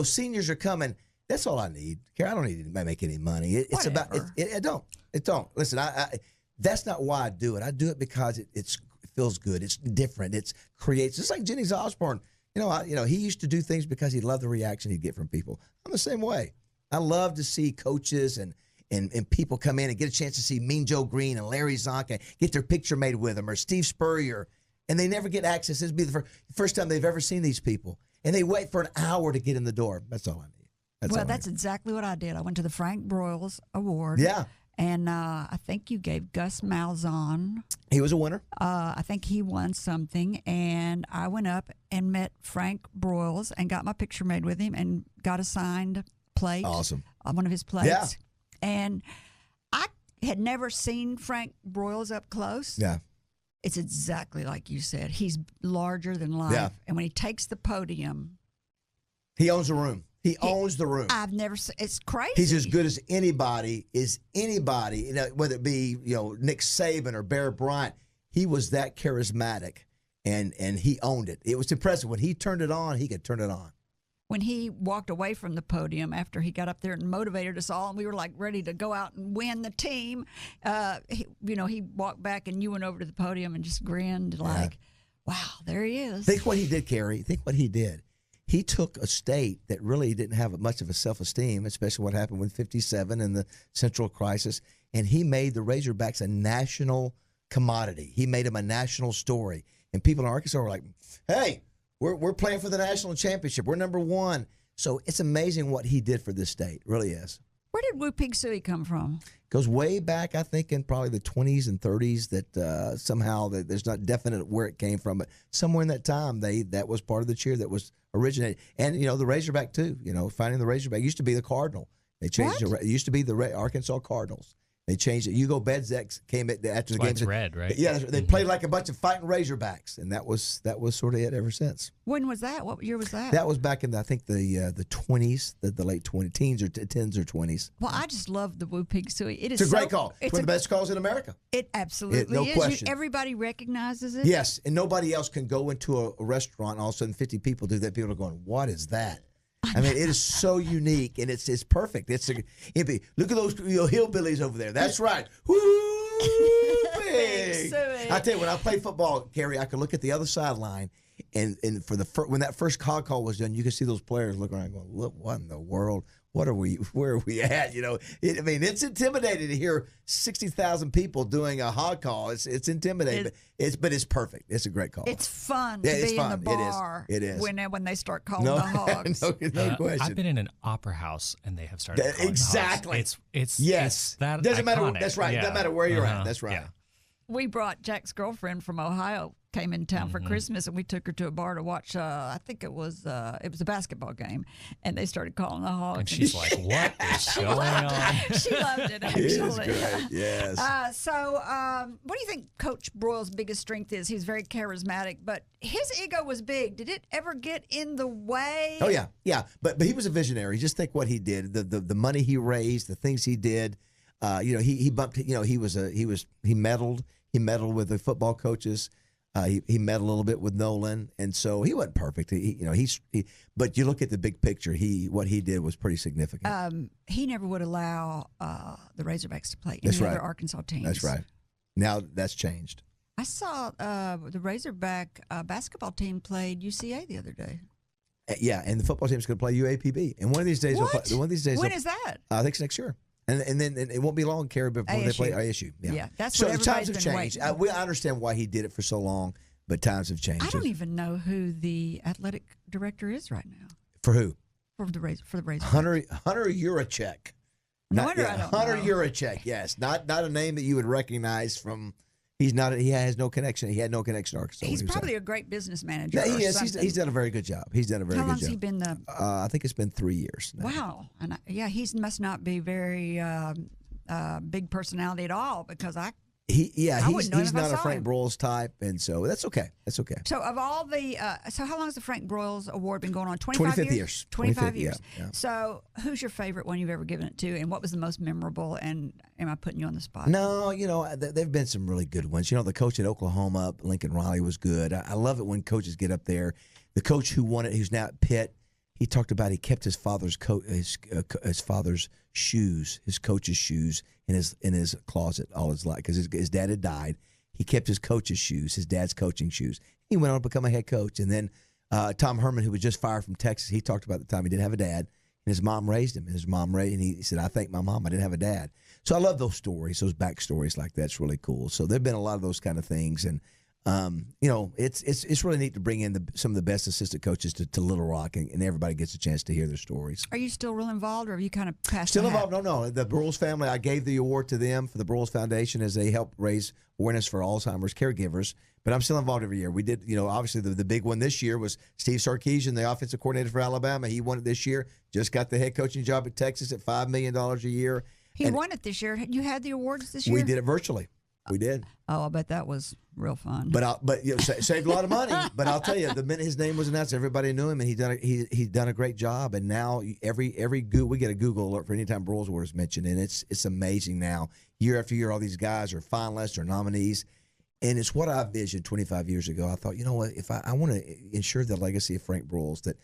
Seniors are coming. That's all I need. I don't need to make any money. It's about. It don't. Listen, that's not why I do it. I do it because it feels good. It's different. It creates. Just like Jenny Osborne. He used to do things because he loved the reaction he'd get from people. I'm the same way. I love to see coaches and people come in and get a chance to see Mean Joe Green and Larry Zonka, get their picture made with them, or Steve Spurrier. And they never get access. This will be the first time they've ever seen these people. And they wait for an hour to get in the door. That's all I need. That's exactly what I did. I went to the Frank Broyles Award. Yeah. And I think you gave Gus Malzahn. He was a winner. I think he won something. And I went up and met Frank Broyles and got my picture made with him and got a signed plate. Awesome. One of his plates. Yeah. And I had never seen Frank Broyles up close. Yeah. It's exactly like you said. He's larger than life. Yeah. And when he takes the podium, he owns the room. He owns the room. I've never seen. It's crazy. He's as good as anybody. Whether it be Nick Saban or Bear Bryant. He was that charismatic, and he owned it. It was impressive. When he turned it on, he could turn it on. When he walked away from the podium after he got up there and motivated us all, and we were like ready to go out and win the team, he walked back and you went over to the podium and just grinned like, wow, there he is. Think what he did, Kerry. Think what he did. He took a state that really didn't have much of a self-esteem, especially what happened with 57 and the Central Crisis, and he made the Razorbacks a national commodity. He made them a national story. And people in Arkansas were like, hey, we're playing for the national championship. We're number one. So it's amazing what he did for this state. It really is. Where did Woo Pig Suey come from? Goes way back, I think, in probably the 20s and 30s. That somehow there's not definite where it came from, but somewhere in that time that was part of the cheer that was originated. And the Razorback too. Finding the Razorback used to be the Cardinal. They changed it. It used to be the Arkansas Cardinals. They changed it. Hugo Bedzek came after the game. It's red, right? Yeah, they played like a bunch of fighting Razorbacks, and that was sort of it ever since. When was that? What year was that? That was back in the 20s, the late 10s or 20s. Well, I just love the Woo Pig Suey. It's a great call. It's one of the best calls in America. It absolutely no is. question. Everybody recognizes it. Yes, and nobody else can go into a restaurant and all of a sudden 50 people do that. People are going, "What is that?" I mean, it is so unique, and it's perfect. Look at those hillbillies over there. That's right. Woo, big. I tell you, when I play football, Kerry, I could look at the other sideline, and when that first call was done, you could see those players looking around, going, "Look, what in the world? Where are we at?" It's intimidating to hear 60,000 people doing a hog call. It's intimidating, but it's perfect. It's a great call. It's fun to be in the bar. It is. When they start calling the hogs. No question. I've been in an opera house and they have started calling exactly. the hogs. It's yes. that doesn't iconic. matter. That's right. Yeah. It doesn't matter where you're at. That's right. Yeah. we brought Jack's girlfriend from Ohio, came in town for Christmas, and we took her to a bar to watch. I think it was a basketball game, and they started calling the Hogs. And she's like, "What is going on?" She loved it, actually. It is great. Yes. So, what do you think Coach Broyle's biggest strength is? He's very charismatic, but his ego was big. Did it ever get in the way? Oh yeah. But he was a visionary. Just think what he did, the money he raised, the things he did. He bumped. He meddled. He meddled with the football coaches. He meddled a little bit with Nolan, and so he wasn't perfect. But you look at the big picture. What he did was pretty significant. He never would allow the Razorbacks to play any other Arkansas teams. That's right. Now that's changed. I saw the Razorback basketball team played UCA the other day. Yeah, and the football team's going to play UAPB, and one of these days. What? One of these days. When is that? I think it's next year. And then it won't be long, Kerry, before they play ASU. Yeah, that's so what the times have everybody's changed. been I understand why he did it for so long, but times have changed. I don't even know who the athletic director is right now. For who? For the Razorback. Hunter Urachek. No wonder I don't Hunter know. Urachek. Yes, not a name that you would recognize from. He has no connection. He had no connection to Arkansas. He's probably a great business manager. Yeah, he is. Something. He's done a very good job. He's done a very How good long's job. he been the? I think it's been 3 years now. Wow, and he must not be very big personality at all, because He's wouldn't know him if I not a saw Frank him. Broyles type, and so that's okay. That's okay. So of all the, so how long has the Frank Broyles Award been going on? 25 25th years. years. 25 25th, years. yeah. So who's your favorite one you've ever given it to, and what was the most memorable? And am I putting you on the spot? No, there've been some really good ones. The coach at Oklahoma, Lincoln Riley, was good. I love it when coaches get up there. The coach who won it, who's now at Pitt, he talked about he kept his father's his father's shoes, his coach's shoes, in his closet all his life, because his dad had died. He kept his coach's shoes, his dad's coaching shoes. He went on to become a head coach. And then Tom Herman, who was just fired from Texas, he talked about the time he didn't have a dad, and his mom raised him. And he said, "I thank my mom. I didn't have a dad." So I love those stories, those backstories like that. It's really cool. So there've been a lot of those kind of things, and it's really neat to bring in some of the best assistant coaches to Little Rock, and everybody gets a chance to hear their stories. Are you still real involved, or have you kind of passed? Still the hat? involved? No. The Broyles family, I gave the award to them for the Broyles Foundation as they help raise awareness for Alzheimer's caregivers. But I'm still involved every year. We did, obviously the big one this year was Steve Sarkisian, the offensive coordinator for Alabama. He won it this year. Just got the head coaching job at Texas at $5 million a year. He won it this year. You had the awards this year? We did it virtually. We did. Oh, I bet that was real fun. But saved a lot of money. But I'll tell you, the minute his name was announced, everybody knew him, and he's done a great job. And now we get a Google alert for any time Broyles Award is mentioned, and it's amazing now. Year after year, all these guys are finalists or nominees, and it's what I visioned 25 years ago. I thought, what, if I want to ensure the legacy of Frank Broyles, that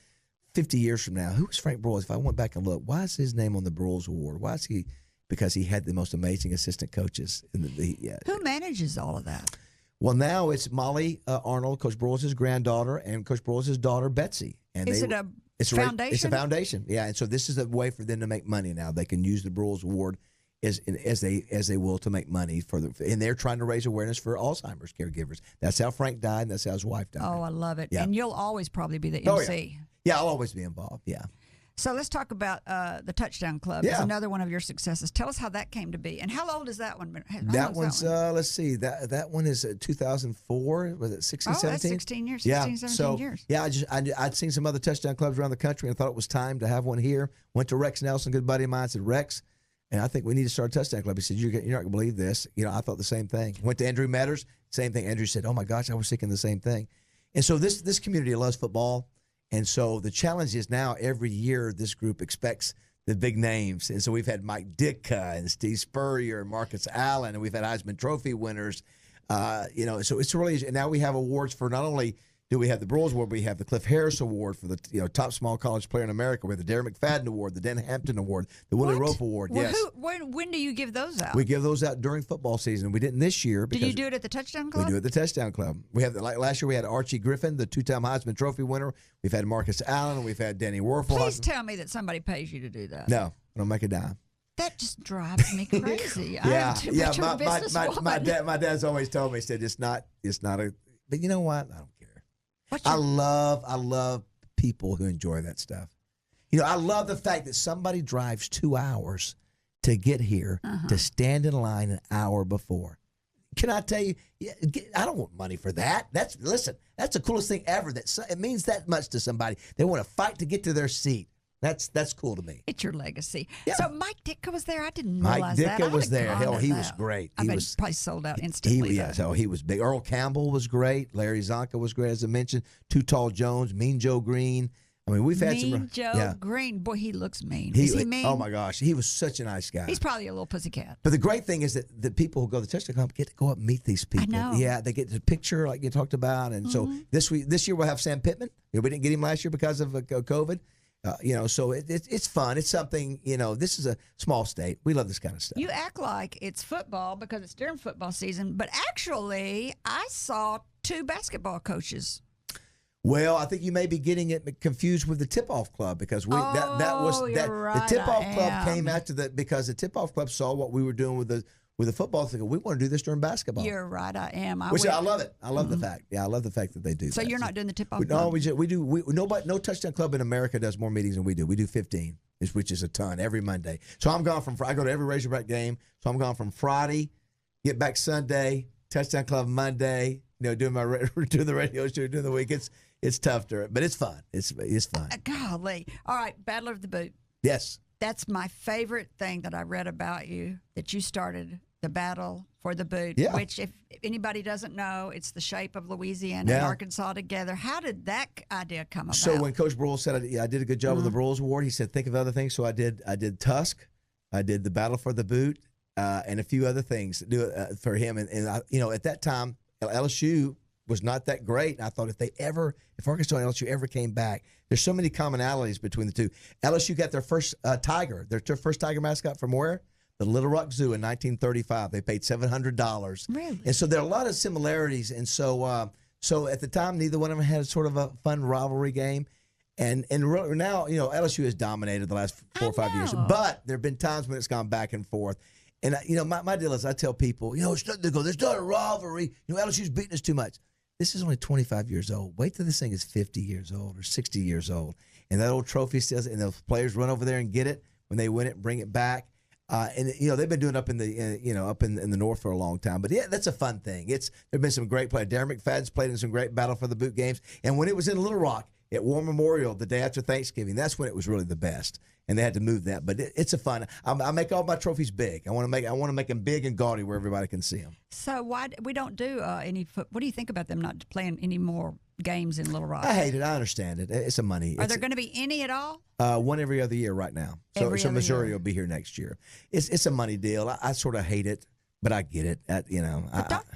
50 years from now, who was Frank Broyles? If I went back and looked, why is his name on the Broyles Award? Why is he? Because he had the most amazing assistant coaches. Who manages all of that? Well, now it's Molly Arnold, Coach Broyles' granddaughter, and Coach Broyles' daughter, Betsy. And Is it a foundation? It's a foundation, yeah. And so this is a way for them to make money now. They can use the Broyles Award as they will to make money and they're trying to raise awareness for Alzheimer's caregivers. That's how Frank died, and that's how his wife died. Oh, I love it. Yeah. And you'll always probably be the MC. Yeah, I'll always be involved, yeah. So let's talk about the Touchdown Club. Yeah. It's another one of your successes. Tell us how that came to be, and how old is that one? That one's let's see, that one is 2004. Was it 16, 17? That's 16 years. 17 years. Yeah, I'd seen some other touchdown clubs around the country, and I thought it was time to have one here. Went to Rex Nelson, good buddy of mine. Said, "Rex, and I think we need to start a touchdown club." He said, "You're not going to believe this." I thought the same thing. Went to Andrew Matters, same thing. Andrew said, "Oh my gosh, I was thinking the same thing." And so this community loves football. And so the challenge is now every year this group expects the big names. And so we've had Mike Ditka and Steve Spurrier and Marcus Allen, and we've had Heisman Trophy winners. So it's really, and now we have awards for not only do we have the Broyles Award, we have the Cliff Harris Award for the top small college player in America. We have the Darren McFadden Award, the Den Hampton Award, the Willie Rope Award. Well, yes. When do you give those out? We give those out during football season. We didn't this year. Did you do it at the Touchdown Club? We do it at the Touchdown Club. We have like last year we had Archie Griffin, the two-time Heisman Trophy winner. We've had Marcus Allen. We've had Danny Werfel. Please tell me that somebody pays you to do that. No, I don't make a dime. That just drives me crazy. I am too much of a businesswoman. My dad's always told me, he said, it's not a, but you know what? I don't care. I love people who enjoy that stuff. I love the fact that somebody drives 2 hours to get here to stand in line an hour before. can I tell you? I don't want money for that. That's the coolest thing ever. It means that much to somebody. They want to fight to get to their seat. That's cool to me. It's your legacy. Yeah. So Mike Ditka was there. I didn't Mike realize that. Ditka was there. Hell, he was great. I He bet was probably sold out instantly. He was big. Earl Campbell was great. Larry Zonka was great, as I mentioned. Too Tall Jones, Mean Joe Green. I mean, we've had Mean Joe yeah. Green. Boy, he looks mean. Is he mean? Oh my gosh, he was such a nice guy. He's probably a little pussycat. But the great thing is that the people who go to the touchdown club get to go up and meet these people. I know. Yeah, they get the picture like you talked about, and so this year we'll have Sam Pittman. We didn't get him last year because of COVID. So it's fun. It's something, this is a small state. We love this kind of stuff. You act like it's football because it's during football season, but actually, I saw 2 basketball coaches. Well, I think you may be getting it confused with the tip-off club because Right, the tip-off club came after because the tip-off club saw what we were doing with the football thing. We want to do this during basketball. You're right, I am. I love it. I love the fact. Yeah, I love the fact that they do that. So you're not doing the tip-off club? No, we do. No touchdown club in America does more meetings than we do. We do 15, which is a ton every Monday. So I'm gone I go to every Razorback game. So I'm gone from Friday, get back Sunday, touchdown club Monday. Doing the radio show during the week. It's tough but it's fun. It's fun. Golly. All right, Battle of the Boot. Yes. That's my favorite thing that I read about you, that you started the Battle for the Boot, which if anybody doesn't know, it's the shape of Louisiana and Arkansas together. How did that idea come about? So when Coach Broyle said I did a good job with the Broyles Award, he said think of other things. So I did Tusk, I did the Battle for the Boot, and a few other things for him. And at that time, LSU was not that great. And I thought if Arkansas and LSU ever came back, there's so many commonalities between the two. LSU got their first tiger, their first tiger mascot from where? The Little Rock Zoo in 1935. They paid $700. Really? And so there are a lot of similarities. And so at the time, neither one of them had sort of a fun rivalry game. And really now, LSU has dominated the last 4 or 5 years. But there have been times when it's gone back and forth. And, my deal is I tell people, it's not, they go, there's not a rivalry. LSU's beating us too much. This is only 25 years old. Wait till this thing is 50 years old or 60 years old. And that old trophy says, and the players run over there and get it when they win it and bring it back. And they've been doing it up in the north for a long time. But yeah, that's a fun thing. There've been some great play. Darren McFadden's played in some great Battle for the Boot games. And when it was in Little Rock at War Memorial the day after Thanksgiving, that's when it was really the best. And they had to move that, but it's a fun. I make all my trophies big. I want to make them big and gaudy where everybody can see them. So why we don't do any? What do you think about them not playing any more games in Little Rock? I hate it. I understand it. It's a money. Are there going to be any at all? One every other year right now. So Missouri will be here next year. It's a money deal. I sort of hate it, but I get it.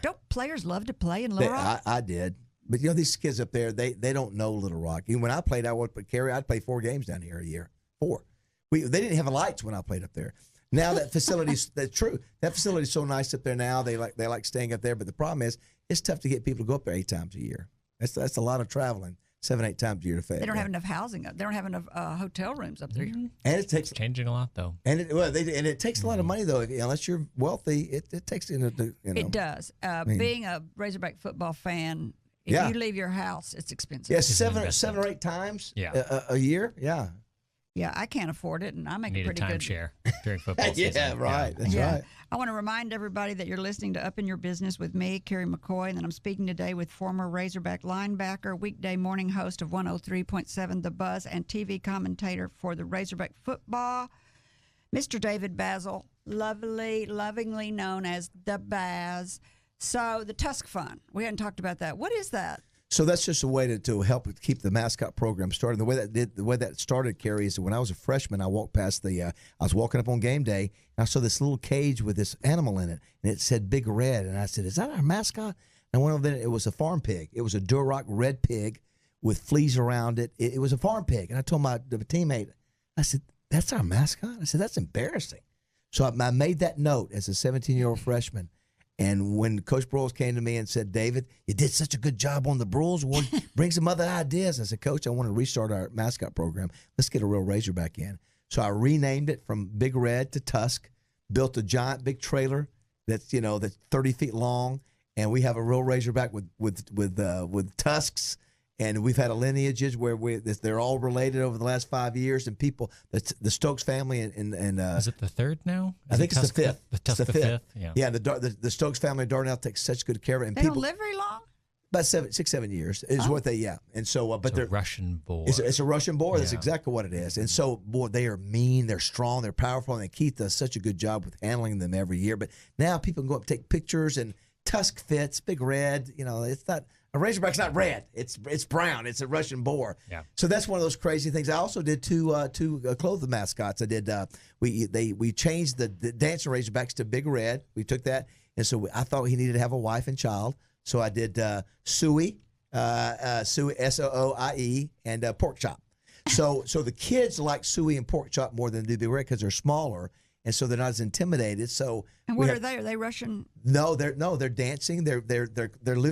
Don't players love to play in Little Rock? I did. But these kids up there, they don't know Little Rock. Even when I played, Kerry, I'd play 4 games down here a year. 4. They didn't have lights when I played up there. Now that facility's that's true. That facility's so nice up there now. They like staying up there. But the problem is it's tough to get people to go up there 8 times a year. That's a lot of traveling, 7-8 times a year to fail. They don't have enough housing up. They don't have enough hotel rooms up there. And it takes changing a lot though. And it takes a lot of money though. Unless you're wealthy, it takes It does. Being a Razorback football fan, if you leave your house, it's expensive. Yes, 7 or 8 times a year. Yeah. Yeah, I can't afford it, and I make a pretty good timeshare during football season. Yeah, right. That's right. I want to remind everybody that you're listening to Up in Your Business with me, Kerry McCoy, and that I'm speaking today with former Razorback linebacker, weekday morning host of 103.7 The Buzz, and TV commentator for the Razorback football, Mr. David Bazzel, lovingly known as the Bazz. So the Tusk Fund, we hadn't talked about that. What is that? So that's just a way to help keep the mascot program started. The way that started, Kerry, is that when I was a freshman, I walked past I was walking up on game day, and I saw this little cage with this animal in it, and it said Big Red, and I said, "Is that our mascot?" And I went over there. It was a farm pig. It was a Duroc red pig with fleas around it. It was a farm pig, and I told my teammate, I said, "That's our mascot." I said, "That's embarrassing." So I made that note as a 17-year-old freshman. And when Coach Broyle came to me and said, "David, you did such a good job on the Broyles Award. Bring some other ideas." I said, "Coach, I want to restart our mascot program. Let's get a real Razorback in." So I renamed it from Big Red to Tusk, built a giant big trailer that's 30 feet long, and we have a real Razorback with tusks And we've had a lineages where they're all related over the last 5 years. And people, the Stokes family and is it the third now? I think it's the fifth. It's the fifth. Yeah. Yeah. The Stokes family, Darnell, takes such good care of it. And They people don't live very long? about 6-7 years is what they And so, but It's they're a Russian boar. It's a Russian boar. That's Yeah. exactly what it is. And so, boy, they are mean, they're strong, they're powerful, and they Keith does such a good job with handling them every year. But now people can go up and take pictures, and tusk fits, big red. It's not a Razorback's not red. It's brown. It's a Russian boar. Yeah. So that's one of those crazy things. I also did two clothing mascots. I did we changed the dancing Razorbacks to big red. We took that, and so I thought he needed to have a wife and child. So I did Suey. Suey, Sooie, and Pork Chop. So the kids like Suey and Pork Chop more than they do Big Red because they're smaller, and so they're not as intimidated. So And what are they? Are they Russian? No, they're dancing. They're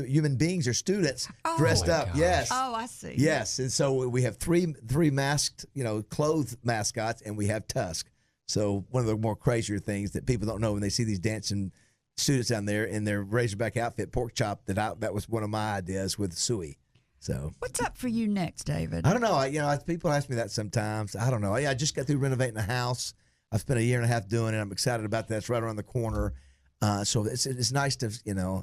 human beings. They're students dressed my up. gosh. Yes. Oh, I see. Yes, and so we have three masked, clothed mascots, and we have Tusk. So one of the more crazier things that people don't know when they see these dancing students down there in their Razorback outfit, Pork Chop, that was one of my ideas with Suey. So What's up for you next, David? I don't know. People ask me that sometimes. I don't know. I just got through renovating a house. I spent a year and a half doing it. I'm excited about that. It's right around the corner. So it's nice to,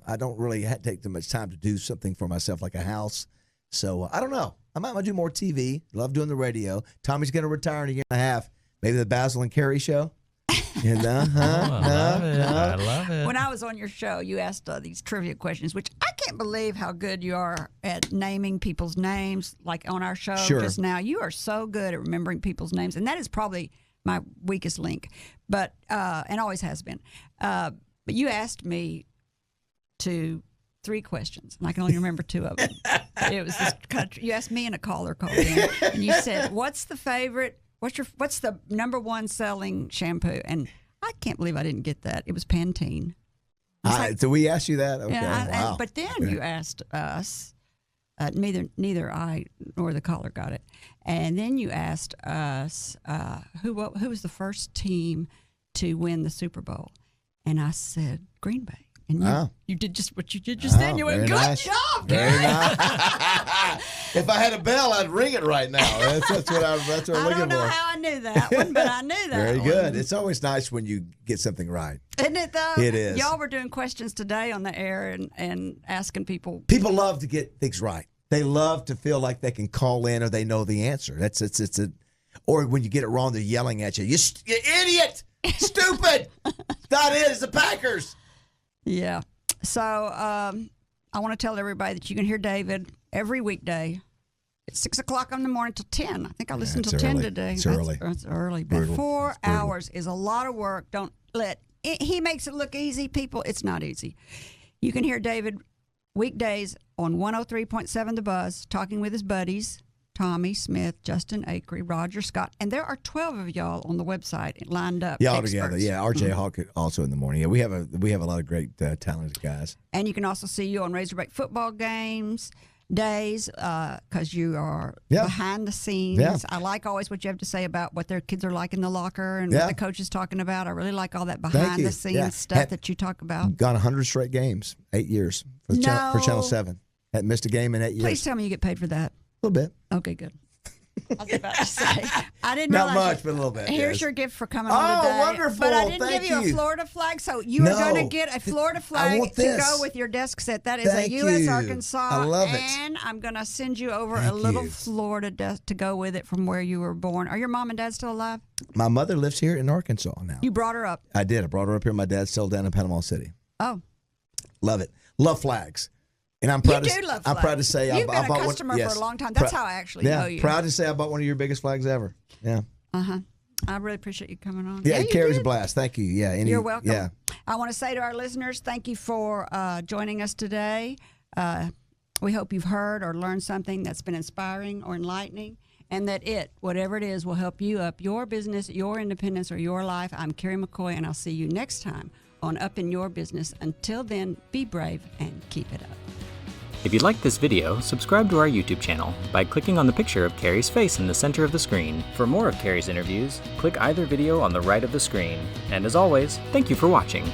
I don't really take too much time to do something for myself like a house. So I don't know. I might do more TV. Love doing the radio. Tommy's going to retire in a year and a half. Maybe the Bazzel and Kerry show. I love it. When I was on your show, you asked these trivia questions, which I can't believe how good you are at naming people's names, like on our show just now. You are so good at remembering people's names, and that is probably my weakest link, but and always has been. But you asked me 3 questions, and I can only remember 2 of them. It was this you asked me and a caller called in, and you said, "What's the favorite? What's the number 1 selling shampoo?" And I can't believe I didn't get that. It was Pantene. Did we ask you that? Okay. Yeah, wow. but then you asked us. Neither I nor the caller got it. And then you asked us who was the first team to win the Super Bowl, and I said Green Bay. And you did just what you did just then. You went, good job, Very Kerry. nice. If I had a bell, I'd ring it right now. That's what I'm looking for. I don't know how I knew that one, but I knew that Very one. good. It's always nice when you get something right. Isn't it, though? It is. Y'all were doing questions today on the air and asking people. People love to get things right. They love to feel like they can call in or they know the answer. Or when you get it wrong, they're yelling at you. You idiot! Stupid! Not it. It's the Packers. Yeah. So I want to tell everybody that you can hear David every weekday at 6 o'clock in the morning till 10. I think I listened till 10 today. It's early. That's early. But Brutal. 4 It's brutal. hours is a lot of work. He makes it look easy, people. It's not easy. You can hear David weekdays on 103.7 The Buzz, talking with his buddies, Tommy Smith, Justin Acree, Roger Scott, and there are 12 of y'all on the website lined up. Yeah, all experts. together. Yeah, RJ Hawk also in the morning. Yeah, we have a lot of great talented guys. And you can also see you on Razorback football games days because you are behind the scenes. Yeah. I like always what you have to say about what their kids are like in the locker and what the coach is talking about. I really like all that behind the scenes stuff that you talk about. Gone 100 straight games, 8 years for Channel 7. Hadn't missed a game in 8 years. Please tell me you get paid for that. A little bit. Okay, good. I was about to say. I didn't Not realize much, but a little bit. Here's yes. your gift for coming on today. Oh, wonderful. But I didn't Thank give you a you. Florida flag, so you are going to No. get a Florida I flag want to this. go with your desk set. That is Thank a U.S. you. Arkansas. I love it. And I'm going to send you over Thank a little you. Florida desk to go with it from where you were born. Are your mom and dad still alive? My mother lives here in Arkansas now. You brought her up. I did. I brought her up here. My dad's still down in Panama City. Oh. Love it. Love flags. And I'm proud You to do love I'm proud to flags. say You've I been bought a customer one, for a long time. That's how I actually know you. Proud to say I bought one of your biggest flags ever. Yeah. Uh-huh. I really appreciate you coming on. Yeah, you Kerry's a did. blast. Thank you. Yeah. You're welcome. Yeah. I want to say to our listeners, thank you for joining us today. We hope you've heard or learned something that's been inspiring or enlightening, and that whatever it is, will help you up your business, your independence, or your life. I'm Kerry McCoy, and I'll see you next time on Up in Your Business. Until then, be brave and keep it up. If you liked this video, subscribe to our YouTube channel by clicking on the picture of Kerry's face in the center of the screen. For more of Kerry's interviews, click either video on the right of the screen. And as always, thank you for watching.